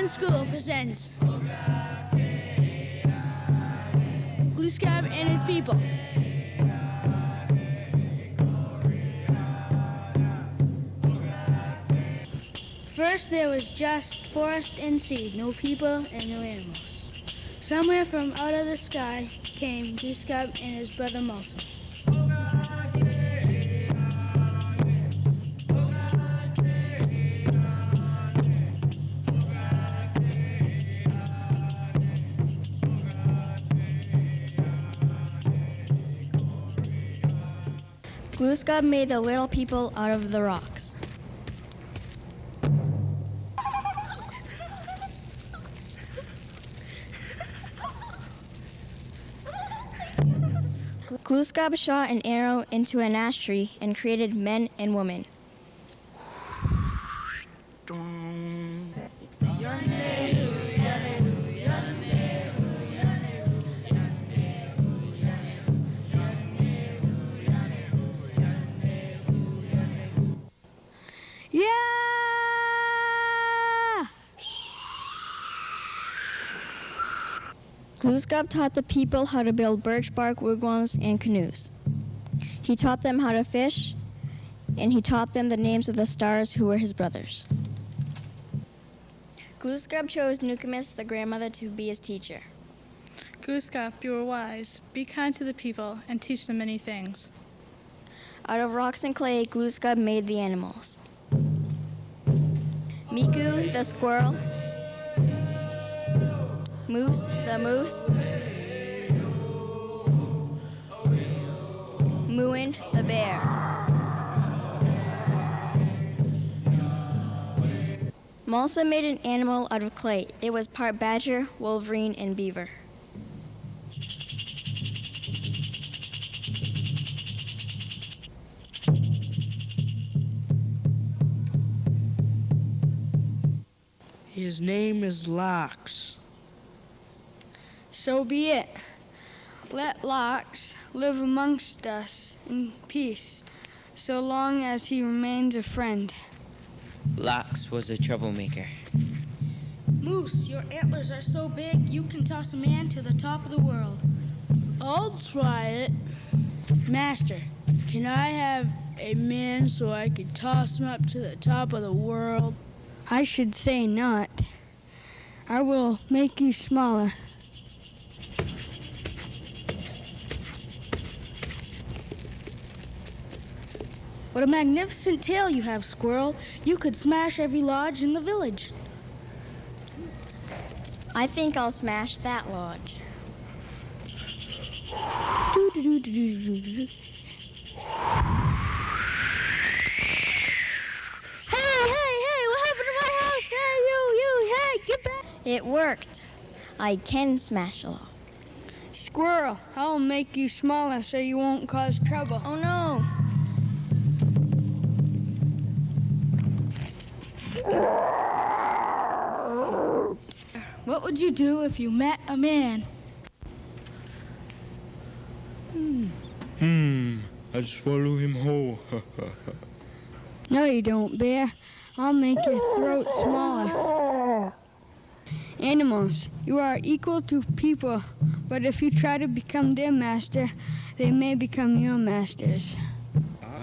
School presents Gluskabe and his people. First there was just forest and sea, no people and no animals. Somewhere from out of the sky came Gluskabe and his brother Malsum. Gluskabe made the little people out of the rocks. Gluskabe shot an arrow into an ash tree and created men and women. Yeah! Gluskabe taught the people how to build birch bark wigwams and canoes. He taught them how to fish, and he taught them the names of the stars who were his brothers. Gluskabe chose Nukamis, the grandmother, to be his teacher. Gluskabe, you are wise. Be kind to the people and teach them many things. Out of rocks and clay, Gluskabe made the animals. Miku, the squirrel. Moose, the moose. Muin, the bear. Malsa made an animal out of clay. It was part badger, wolverine, and beaver. His name is Lox. So be it. Let Lox live amongst us in peace, so long as he remains a friend. Lox was a troublemaker. Moose, your antlers are so big you can toss a man to the top of the world. I'll try it. Master, can I have a man so I can toss him up to the top of the world? I should say not. I will make you smaller. What a magnificent tail you have, squirrel. You could smash every lodge in the village. I think I'll smash that lodge. Hey, what happened to my house? Hey, get back. It worked. I can smash a log. Squirrel, I'll make you smaller so you won't cause trouble. Oh no! What would you do if you met a man? I'd swallow him whole. No, you don't, Bear. I'll make your throat smaller. Animals, you are equal to people, but if you try to become their master, they may become your masters.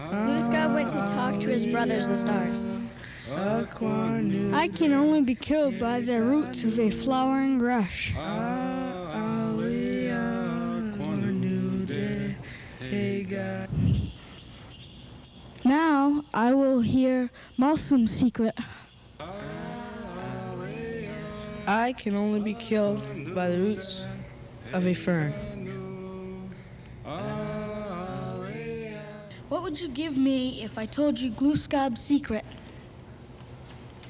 Gluskabe went to talk to his brothers, the stars. I can only be killed by the roots of a flowering rush. Now I will hear Malsum's secret. I can only be killed by the roots of a fern. What would you give me if I told you Gluskabe's secret?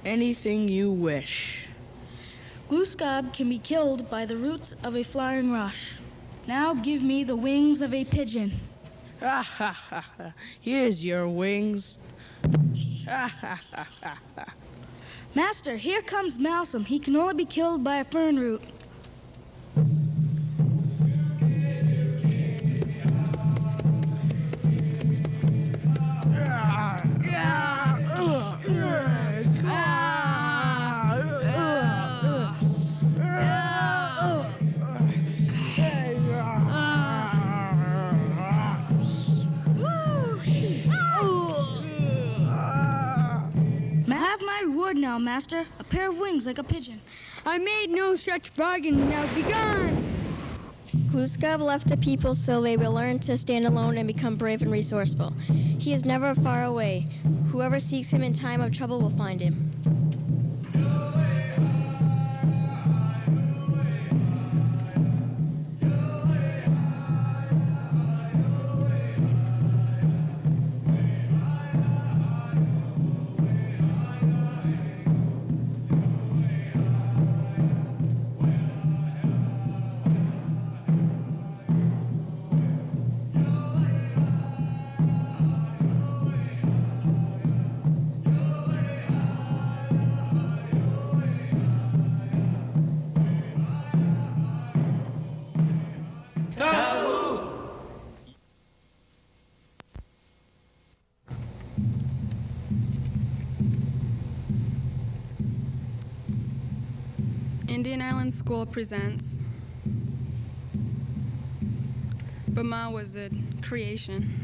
Anything you wish. Gluskabe can be killed by the roots of a flowering rush. Now give me the wings of a pigeon. Here's your wings. Master, here comes Malsum. He can only be killed by a fern root. reward now, master. A pair of wings like a pigeon. I made no such bargain. Now be gone. Gluskabe left the people so they will learn to stand alone and become brave and resourceful. He is never far away. Whoever seeks him in time of trouble will find him. Indian Island School presents Bama was a creation.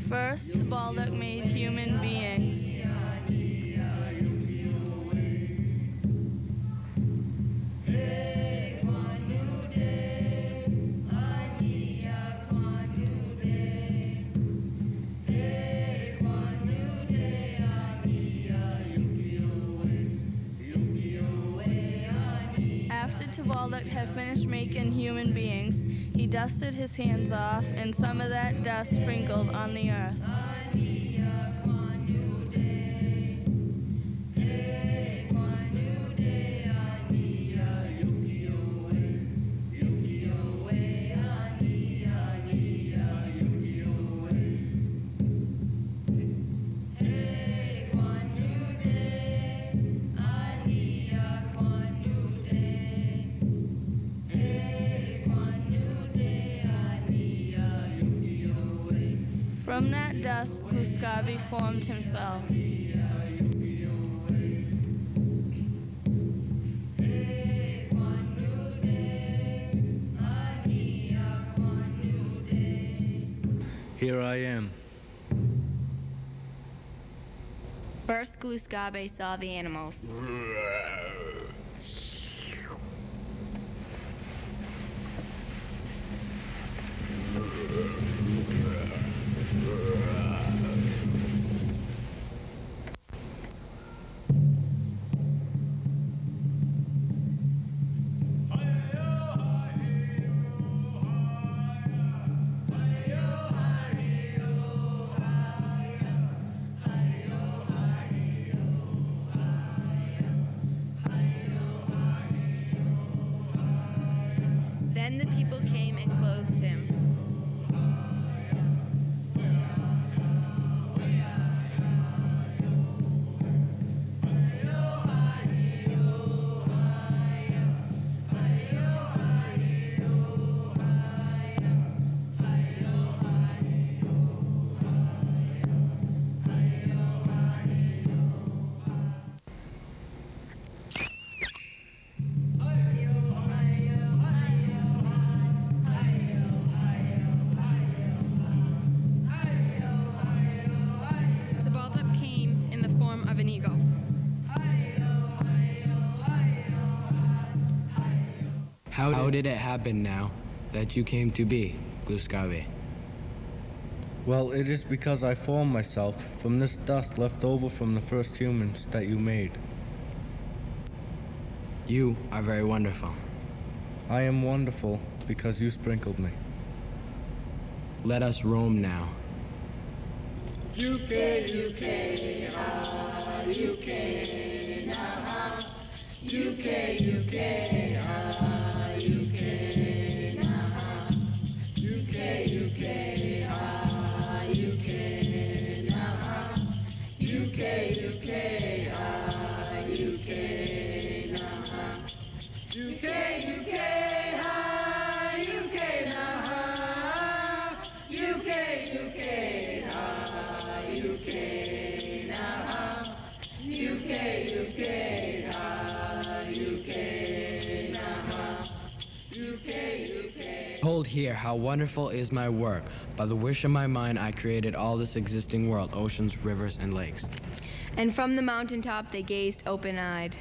First, Baldock made human beings. After Baldock had finished making human beings, he dusted his hands off, and some of that dust sprinkled on the earth. From that dust, Gluskabe formed himself. Here I am. First, Gluskabe saw the animals. Then the people came and clothed him. How did it happen now that you came to be, Gluskabe? Well, it is because I formed myself from this dust left over from the first humans that you made. You are very wonderful. I am wonderful because you sprinkled me. Let us roam now. UK, ah, UK, nah, UK, ah, UK, nah, UK, ah, UK, nah, UK, ah, UK, nah, UK, ah, UK, nah, UK, UK, nah, UK, ah, UK. hear how wonderful is my work. By the wish of my mind, I created all this existing world, oceans, rivers, and lakes. And from the mountaintop they gazed open-eyed.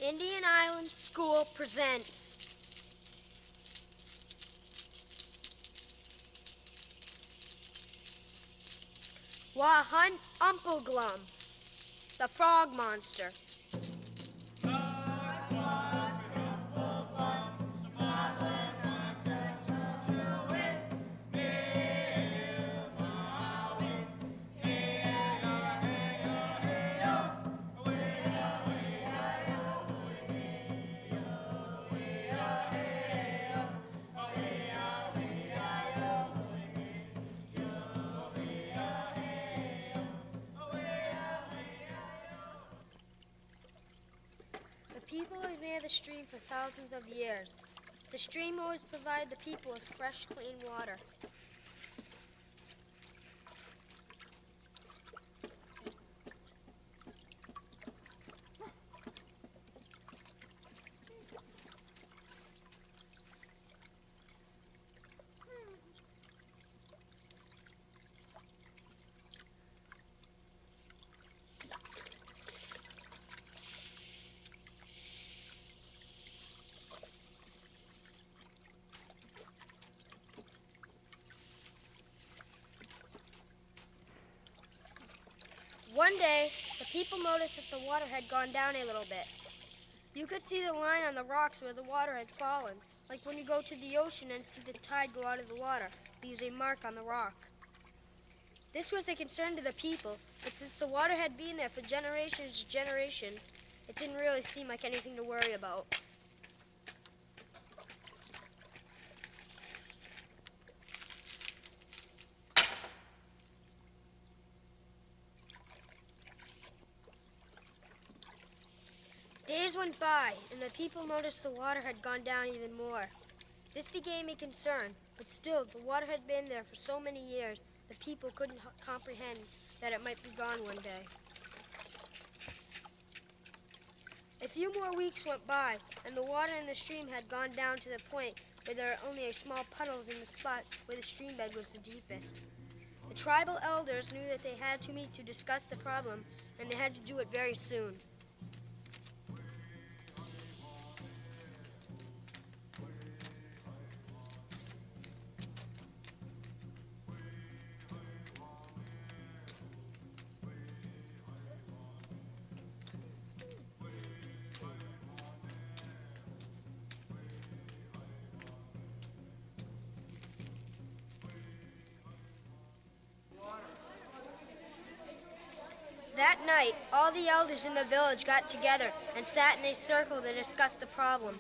Indian Island School presents Wah Hunt Umpleglum, the Frog Monster. People live near the stream for thousands of years. The stream always provided the people with fresh, clean water. One day, the people noticed that the water had gone down a little bit. You could see the line on the rocks where the water had fallen, like when you go to the ocean and see the tide go out of the water. Leaves a mark on the rock. This was a concern to the people, but since the water had been there for generations, it didn't really seem like anything to worry about. Days went by, and the people noticed the water had gone down even more. This became a concern, but still, the water had been there for so many years, the people couldn't comprehend that it might be gone one day. A few more weeks went by, and the water in the stream had gone down to the point where there were only small puddles in the spots where the stream bed was the deepest. The tribal elders knew that they had to meet to discuss the problem, and they had to do it very soon. That night, all the elders in the village got together and sat in a circle to discuss the problem.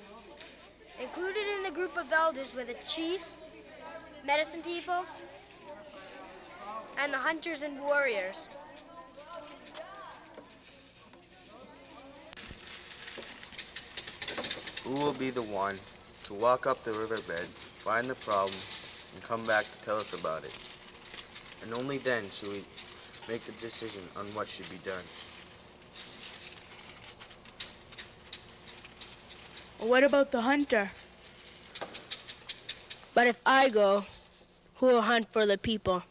Included in the group of elders were the chief, medicine people, and the hunters and warriors. Who will be the one to walk up the riverbed, find the problem, and come back to tell us about it? And only then should we make the decision on what should be done. What about the hunter? But if I go, who will hunt for the people?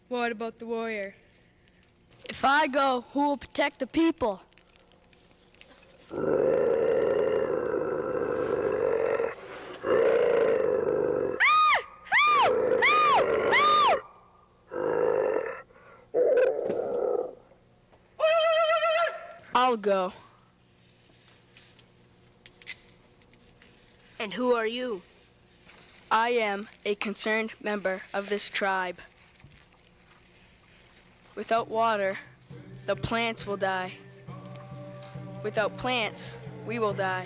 What about the warrior? If I go, who will protect the people? I'll go. And who are you? I am a concerned member of this tribe. Without water, the plants will die. Without plants, we will die.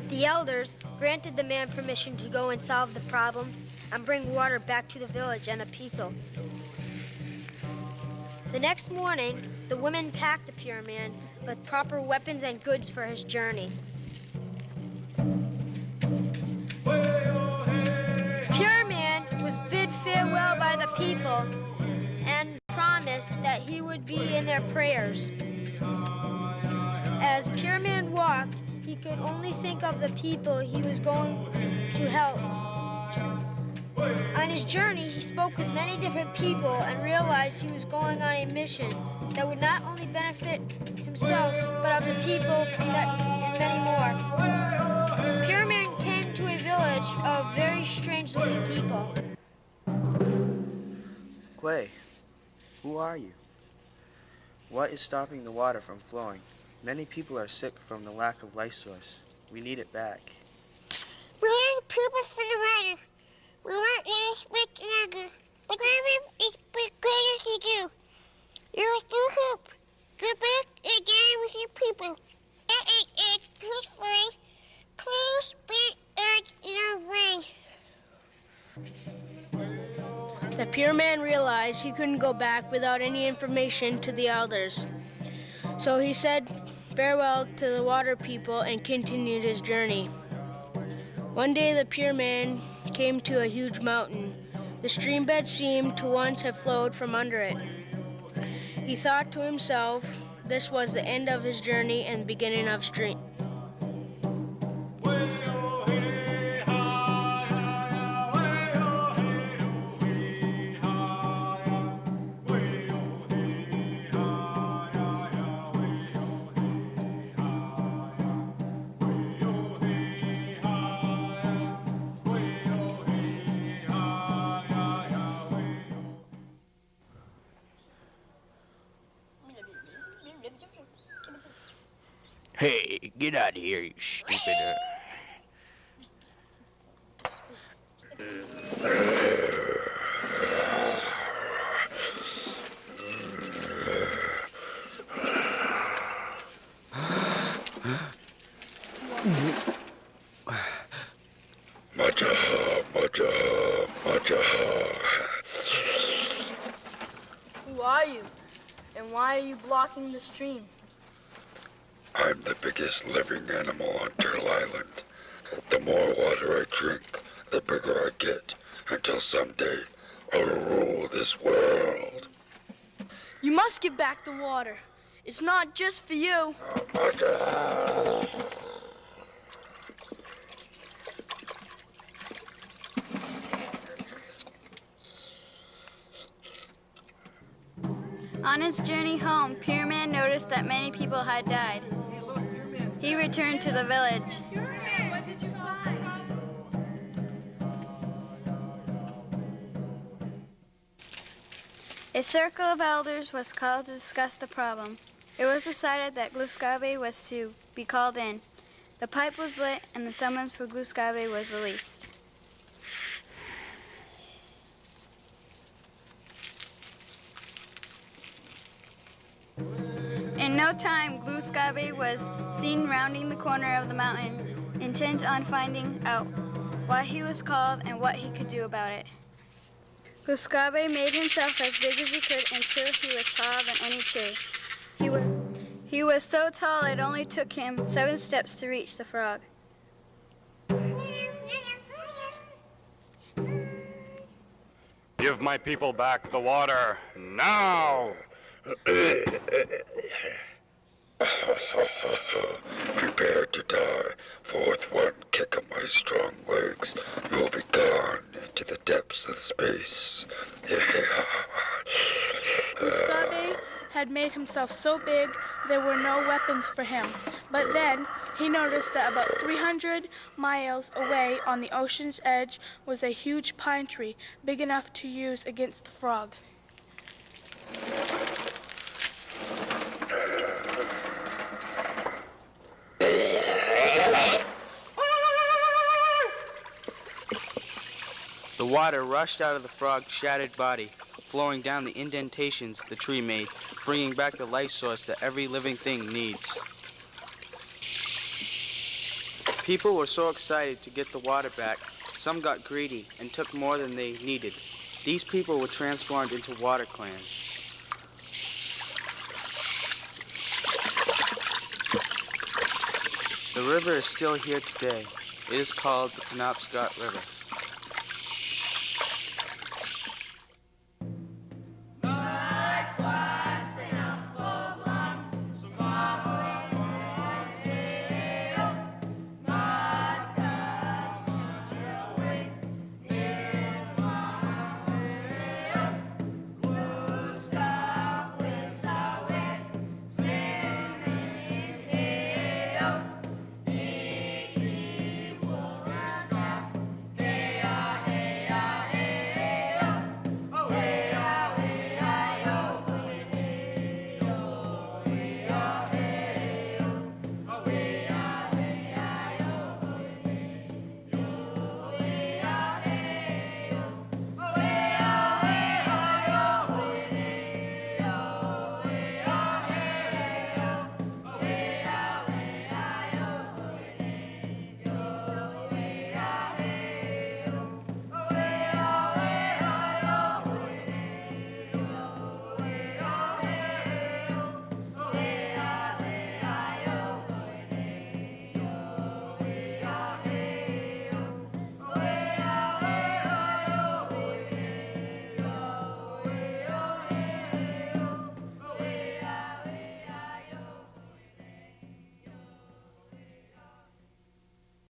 The elders granted the man permission to go and solve the problem and bring water back to the village and the people. The next morning, the women packed the pure man with proper weapons and goods for his journey. Pure man was bid farewell by the people and promised that he would be in their prayers. As Pure Man walked, he could only think of the people he was going to help. On his journey, he spoke with many different people and realized he was going on a mission that would not only benefit himself, but of the people and many more. Pure Man came to a village of very strange-looking people. Quay, who are you? What is stopping the water from flowing? Many people are sick from the lack of life source. We need it back. We are the people for the water. We won't last much longer. The government is greater to do. There is no hope. Go back and die with your people. That is peacefully. Please be on your way. The Pure Man realized he couldn't go back without any information to the elders. So he said farewell to the water people and continued his journey. One day the Pure Man came to a huge mountain. The stream bed seemed to once have flowed from under it. He thought to himself, this was the end of his journey and beginning of stream. Hey, get out of here, you stupid. Who are you? And why are you blocking the stream? I'm the biggest living animal on Turtle Island. The more water I drink, the bigger I get, until someday I'll rule this world. You must give back the water. It's not just for you. On his journey home, Pure Man noticed that many people had died. He returned to the village. A circle of elders was called to discuss the problem. It was decided that Gluskabe was to be called in. The pipe was lit and the summons for Gluskabe was released. no time, Gluskabe was seen rounding the corner of the mountain, intent on finding out why he was called and what he could do about it. Gluskabe made himself as big as he could until he was taller than any tree. He was so tall it only took him 7 steps to reach the frog. Give my people back the water, now! Prepare to die, for with one kick of my strong legs, you will be gone into the depths of space. Gluskabe had made himself so big there were no weapons for him. But then he noticed that about 300 miles away on the ocean's edge was a huge pine tree, big enough to use against the frog. The water rushed out of the frog's shattered body, flowing down the indentations the tree made, bringing back the life source that every living thing needs. People were so excited to get the water back, some got greedy and took more than they needed. These people were transformed into water clans. The river is still here today. It is called the Penobscot River.